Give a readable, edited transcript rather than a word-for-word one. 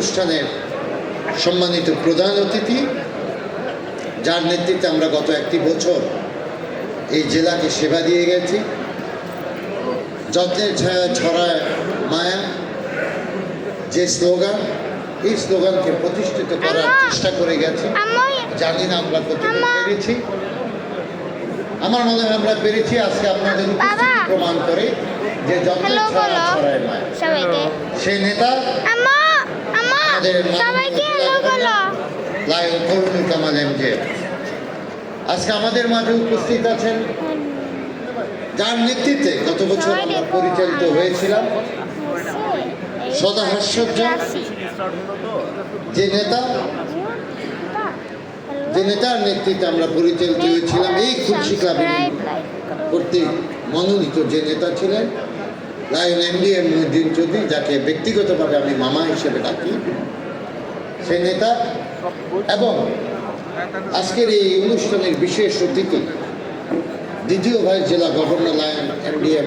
অনুষ্ঠানের সম্মানিত প্রধান অতিথি, যার নেতৃত্বে আমরা গত একটি বছর এই জেলাকে সেবা দিয়ে গেছি, যত্নের ছায়া ছড়ায় মায়া যে স্লোগান, এই স্লোগানকে প্রতিষ্ঠিত করার চেষ্টা করে গেছে। জানি না আমরা কতটুকু পেরেছি, আমার মনে হয় আমরা পেরেছি। আজকে আপনাদের উপস্থিতি প্রমাণ করে যে যত্নের ছায়া ছড়ায় মায়া সেই নেতা লায়ন তরুণী কামাল এমজে আজকে আমাদের মাঝে উপস্থিত আছেন, যার নেতৃত্বে গত বছর আমরা পরিচালিত হয়েছিলাম। সদা হাস্যোজ্জ্বল যে নেতার নেতৃত্বে আমরা পরিচালিত হয়েছিলাম, এই খুলশী ক্লাবের কর্তৃক মনোনীত যে নেতা ছিলেন লায়ন এমডিএম মহিউদ্দিন চৌধুরী, যাকে ব্যক্তিগতভাবে আমি মামা হিসেবে ডাকি, সেই নেতা এবং আজকের এই অনুষ্ঠানের বিশেষ অতিথি দ্বিতীয় ভাইস জেলা গভর্নর লায়ন এমডিএম